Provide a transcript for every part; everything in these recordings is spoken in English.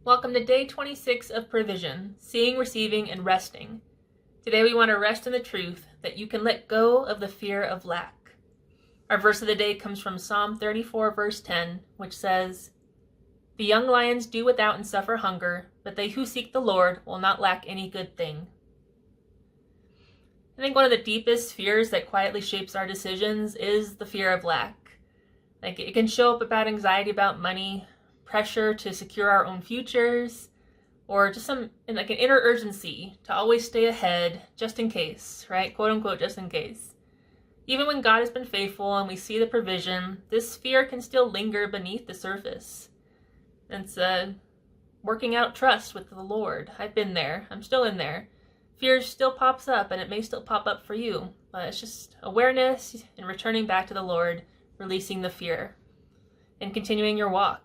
Welcome to day 26 of provision, seeing, receiving, and resting. Today we want to rest in the truth that you can let go of the fear of lack. Our verse of the day comes from Psalm 34 verse 10, which says, "The young lions do without and suffer hunger, but they who seek the Lord will not lack any good thing." I think one of the deepest fears that quietly shapes our decisions is the fear of lack. It can show up about anxiety about money, pressure to secure our own futures, or just an inner urgency to always stay ahead just in case, right? Quote unquote, just in case. Even when God has been faithful and we see the provision, this fear can still linger beneath the surface. It's working out trust with the Lord. I've been there. I'm still in there. Fear still pops up, and it may still pop up for you. But it's just awareness and returning back to the Lord, releasing the fear, and continuing your walk.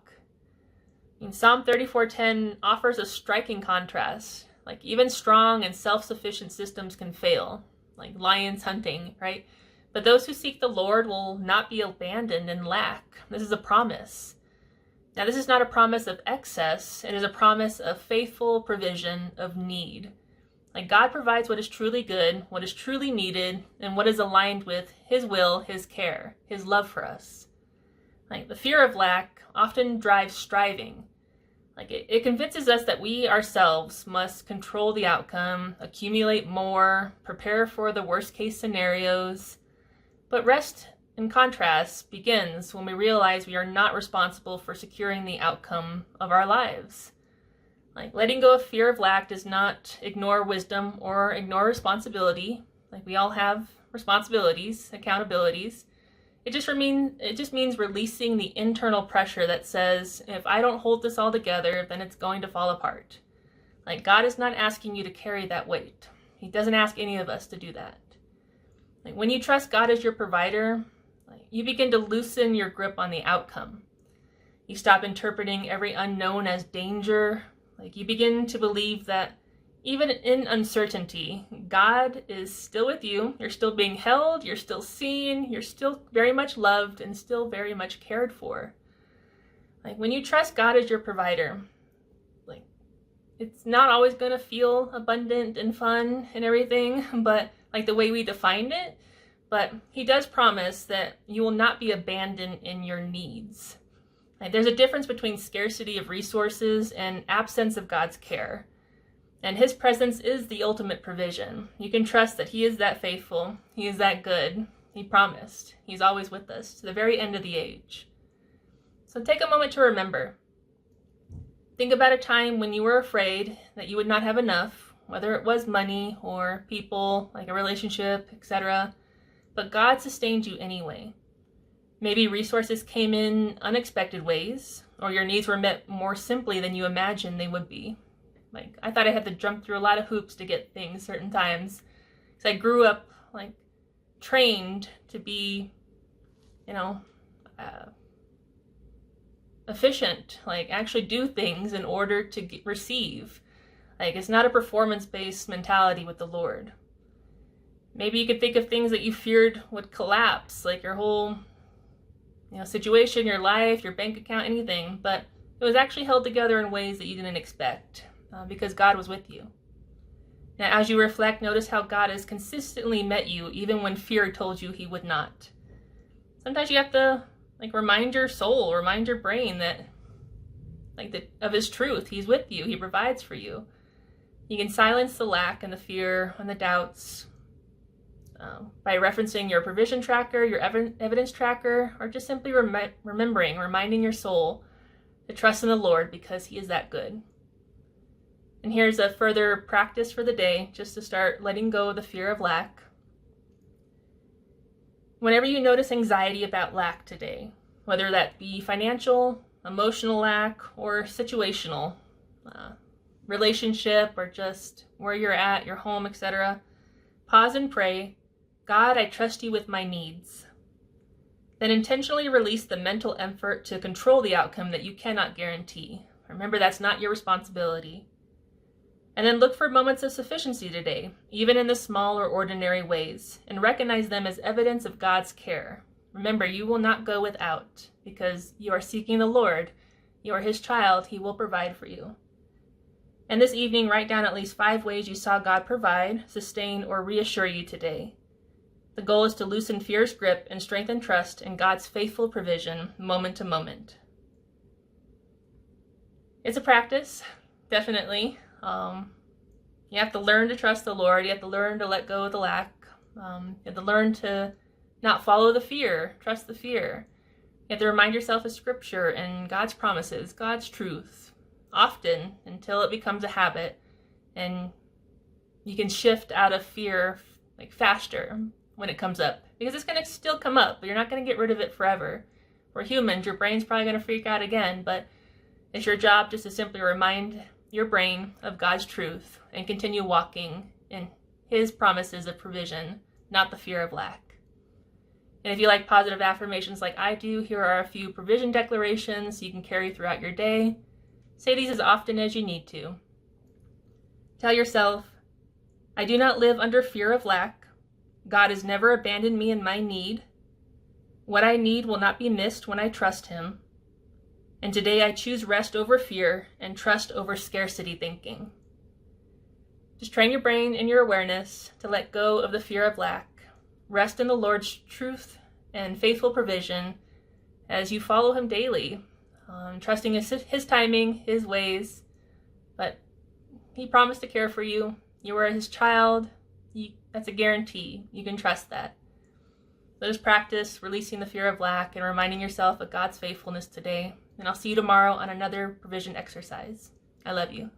Psalm 34:10 offers a striking contrast. Even strong and self-sufficient systems can fail, like lions hunting, right? But those who seek the Lord will not be abandoned in lack. This is a promise. Now, this is not a promise of excess. It is a promise of faithful provision of need. God provides what is truly good, what is truly needed, and what is aligned with His will, His care, His love for us. The fear of lack often drives striving. It convinces us that we ourselves must control the outcome, accumulate more, prepare for the worst case scenarios. But rest, in contrast, begins when we realize we are not responsible for securing the outcome of our lives. Letting go of fear of lack does not ignore wisdom or ignore responsibility. We all have responsibilities, accountabilities. It just means releasing the internal pressure that says, if I don't hold this all together, then it's going to fall apart. God is not asking you to carry that weight. He doesn't ask any of us to do that. When you trust God as your provider, you begin to loosen your grip on the outcome. You stop interpreting every unknown as danger. You begin to believe that even in uncertainty, God is still with you. You're still being held. You're still seen. You're still very much loved and still very much cared for. When you trust God as your provider, it's not always going to feel abundant and fun and everything, but the way we defined it. But He does promise that you will not be abandoned in your needs. There's a difference between scarcity of resources and absence of God's care. And His presence is the ultimate provision. You can trust that He is that faithful. He is that good. He promised. He's always with us to the very end of the age. So take a moment to remember. Think about a time when you were afraid that you would not have enough, whether it was money or people, like a relationship, etc. But God sustained you anyway. Maybe resources came in unexpected ways, or your needs were met more simply than you imagined they would be. I thought I had to jump through a lot of hoops to get things certain times. Because I grew up, trained to be, efficient. Actually do things in order to receive. It's not a performance-based mentality with the Lord. Maybe you could think of things that you feared would collapse, your whole, situation, your life, your bank account, anything. But it was actually held together in ways that you didn't expect. Because God was with you. Now, as you reflect, notice how God has consistently met you, even when fear told you He would not. Sometimes you have to, remind your soul, remind your brain that, of His truth. He's with you. He provides for you. You can silence the lack and the fear and the doubts by referencing your provision tracker, your evidence tracker, or just simply reminding your soul to trust in the Lord because He is that good. And here's a further practice for the day, just to start letting go of the fear of lack. Whenever you notice anxiety about lack today, whether that be financial, emotional lack, or situational, relationship, or just where you're at, your home, etc., pause and pray, "God, I trust you with my needs." Then intentionally release the mental effort to control the outcome that you cannot guarantee. Remember, that's not your responsibility. And then look for moments of sufficiency today, even in the small or ordinary ways, and recognize them as evidence of God's care. Remember, you will not go without, because you are seeking the Lord. You are His child. He will provide for you. And this evening, write down at least 5 ways you saw God provide, sustain, or reassure you today. The goal is to loosen fear's grip and strengthen trust in God's faithful provision moment to moment. It's a practice, definitely. You have to learn to trust the Lord. You have to learn to let go of the lack. You have to learn to not follow the fear, trust the fear. You have to remind yourself of Scripture and God's promises, God's truth, often until it becomes a habit and you can shift out of fear faster when it comes up, because it's going to still come up, but you're not going to get rid of it forever. We're humans. Your brain's probably going to freak out again, but it's your job just to simply remind your brain of God's truth and continue walking in His promises of provision, not the fear of lack. And if you like positive affirmations like I do, here are a few provision declarations you can carry throughout your day. Say these as often as you need to. Tell yourself, I do not live under fear of lack. God has never abandoned me in my need. What I need will not be missed when I trust Him. And today I choose rest over fear and trust over scarcity thinking. Just train your brain and your awareness to let go of the fear of lack. Rest in the Lord's truth and faithful provision as you follow Him daily, trusting His timing, His ways. But He promised to care for you. You are His child. That's a guarantee. You can trust that. So just practice releasing the fear of lack and reminding yourself of God's faithfulness today. And I'll see you tomorrow on another provision exercise. I love you.